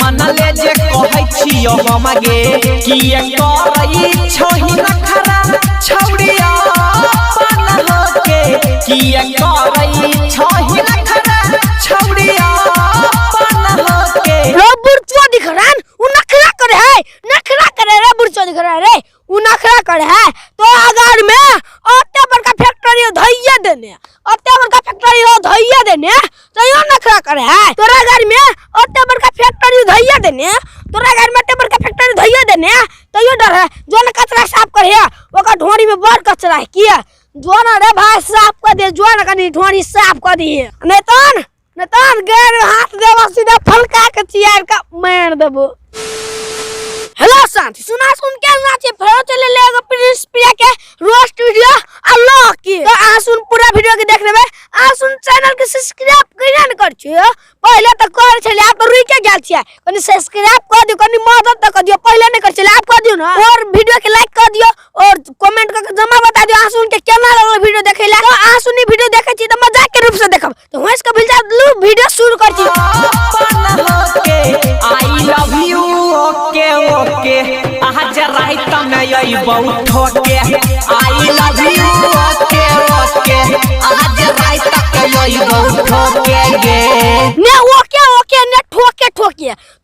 मन ले जे कहै छियो हमगे कि करई छही नखरा छौड़िया अपन होके कि करई छही नखरा छौड़िया अपन होके रे बुढ़चो दिख रहा है उ नखरा करे है रे बुढ़चो दिख रहा है रे उ नखरा करे है तो अगर में ओते बड़का फैक्ट्री धइया देने ओते बड़का फैक्ट्री हो धइया देने तो यो नखरा करे है तोरा घर में ओते बड़का फैक्ट्री धइया देने तोरा घर में ओते बड़का फैक्ट्री धइया देने तो यो डर है जो न कचरा साफ करे है ओका ढोरी में बड़ कचरा है किया जो न रे भाई साफ कर दे जो न कनी ढोरी साफ कर दी नतन गैर हाथ देवा सीधा फलका के चियार का मार देबो। हेलो शांति सुन के नाचे फेरो चले लेगो प्रिंस प्रिया के रोस्ट वीडियो अल्लाह की तो आ सुन पूरा वीडियो के देख लेबे आ सुन चैनल के सब्सक्राइब कइना न कर छियो पहले तो कर छले आप रुई के गेल छियै कनी सब्सक्राइब कर दियो कनी मदद त कर दियो पहले नहीं कर छले आप कर दियो ना और वीडियो के लाइक कर दियो और कमेंट करके जमा बता दियो आ सुन के केना लगल वीडियो देखेला तो आ सुनी वीडियो देखे छी त मजाक के रूप से देखब तो होइस के बिल जा वीडियो शुरू कर छी I love you okay okay आज रात में यही बहुत ठोके I love you okay okay आज रात तक यही बहुत ठोके गे ने ओके ने ठोके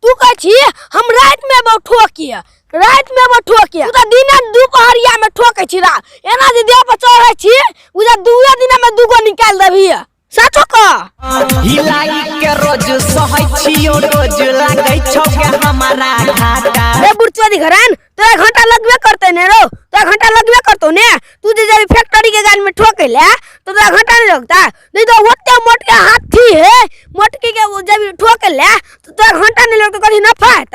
तू कह छी हम रात में बहुत ठोकिए तू त दिन दुपहरिया में ठोके छी रा एना जे देह पर चढ़ै छी उजा दुए दिन में दुगो निकाल देबी सचो का हिलाई के रोज सहै छियो रोज लागै छौ के हमारा घाटा रे बुढ़चो दिख रहा है तोरा घंटा लगबे करते ने रो तोरा घंटा लगबे करतो ने तू जे जब फैक्ट्री के गाड़ी में ठोके ले तो तोरा घंटा नहीं लगता नहीं तो ओते मोट के हाथी है मोटकी के जब ठोके ले तो तोरा घंटा नहीं लगता कहीं नफा है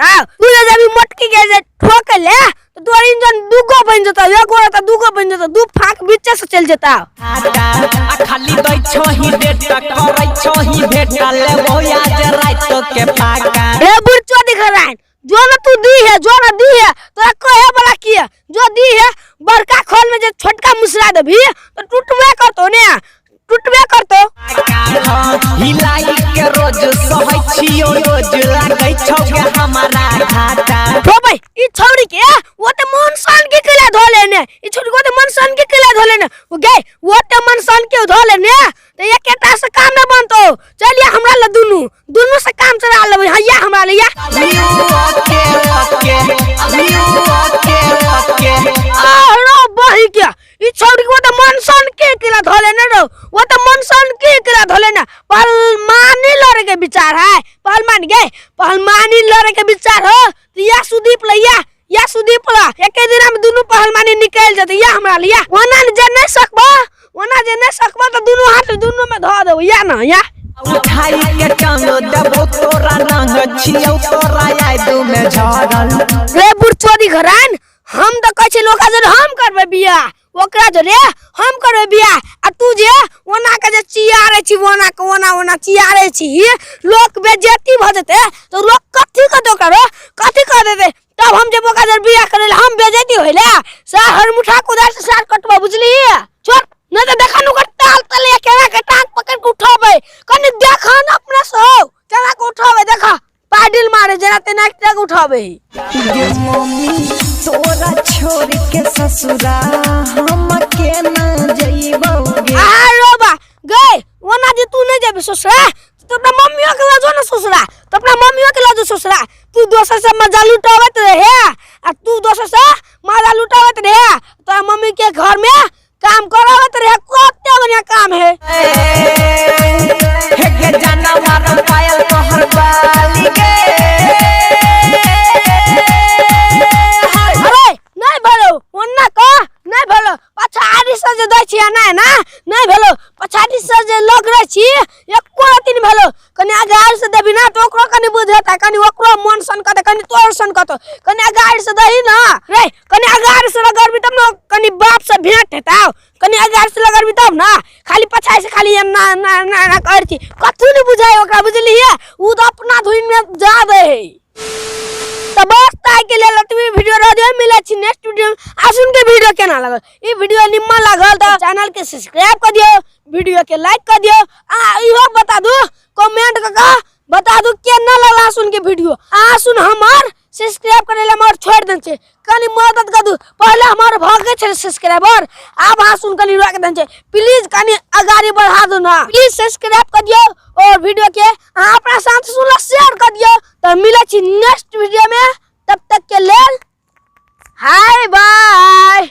तू जे जब मोटकी के ठोके ले तो तोरा इंजन दुगो बन जता एक और तो दुगो बन जता दू फाक बीच से चल जता आ खाली दै छही डेट करै छही भेट ले वो आज रात के पाका रे बुढ़चो दिख रहा है जो न तू दी है तोरा कहे वाला किया जो दी है बड़का खोल में जो छोटका मुसरा देबी तो टूटबे करतो हिलाई के रोज सहै छियो रोज लागै छौ के हमारा घाटा हो भाई ई छौरी के वो ते मन सन के किला धोले ने ई छौरी को ते मन सन के किला धोले ने वो गए वो ते मन सन के धोले ने तो एकेटा से काम न बनतो चलिए हमरा ल दुनु से काम चला लेबे हैया हमरा ले या ओके रो बही के ई छौरी को ते मन सन के किला धोले ने रो वो ते मन सन के किला धोले ने पहलमानी लड़े के विचार है पहलमानी लड़े के विचार हो तो या सुदीप ला एके दिन में दोनों पहलमानी निकल जते या हमरा लिया ओना जे नहीं सकबा तो दोनों हाथ दोनों में धो देबो या ना या उठाई के टांग देबो तोरा रंग छियौ तोरा याद में झरल रे बुढ़चो दिख रहा है हम तो कहै छी लोका जे हम करबे बिया ओकरा जो रे हम करबे बिया आ तू जे ओना के जे चियारे छी ओना चियारे छी लोक बेइज्जती भ जते तो लोग कथि कर देते तब हम जब ओकरा जे बिया करे हम बेइज्जती होइला हर मुठा कुदार से सार कटबा बुझली छोड़ न तो देखा नु ताल तले केरा के टांग पकड़ के उठाबे कनी देखा न अपने से केरा के उठाबे देखा पाडिल मारे जना तेना के उठाबे मम्मी तोरा छोड़ के ससुरा हम के न जइबोगे आ रोबा गए ओना जे तू नहीं जेबे ससुरा तो अपना मम्मियों के लाजो ना ससुरा तू दोसर से मजा लुटावत रहे आ तू दोसर से मजा लुटावत रहे तो मम्मी के घर में काम करावत रहे कते बढ़िया काम है हे के जानवर पायल तोहर बाली गे अरे नहीं भलो ओन्ना का नहीं भलो पछाड़ी से जे दै छिया ना नहीं भलो पछाड़ी से जे लग रह छी एको दिन भलो कनी आगार से देबी ना तो ओकरो कनी बुझता कनी ओकरो मन सन कते कनी तोर सन कतो कनी आगार से दही ना रे कनी आगार से लगरबी तब ना कनी बाप से भेंट हेताओ कनी आगार से लगरबी तब ना खाली पछाई से खाली ना कर छी कथु नहीं बुझाई ओकरा बुझली है उ तो अपना धुन में जा दे है तो बस ताई के लिए लतवी वीडियो रह मिले छी नेक्स्ट वीडियो में आसुन के वीडियो केना लागल ई वीडियो निम्न लागल तो चैनल के सब्सक्राइब कर दियो वीडियो के लाइक कर दियो आ इहो बता दो कमेंट का बता दू के ना लला सुन के वीडियो आ सुन हमार सब्सक्राइब करे ला मोर छोड़ दन छे कनी मदद कर दू पहले हमार भागे छे सब्सक्राइबर अब आ सुन कनी रोक दन छे प्लीज कनी आगारी बढ़ा दो ना प्लीज सब्सक्राइब कर दियो और वीडियो के अपना साथ सुन शेयर कर दियो तो मिले छी नेक्स्ट वीडियो में तब तक के लेल हाय बाय।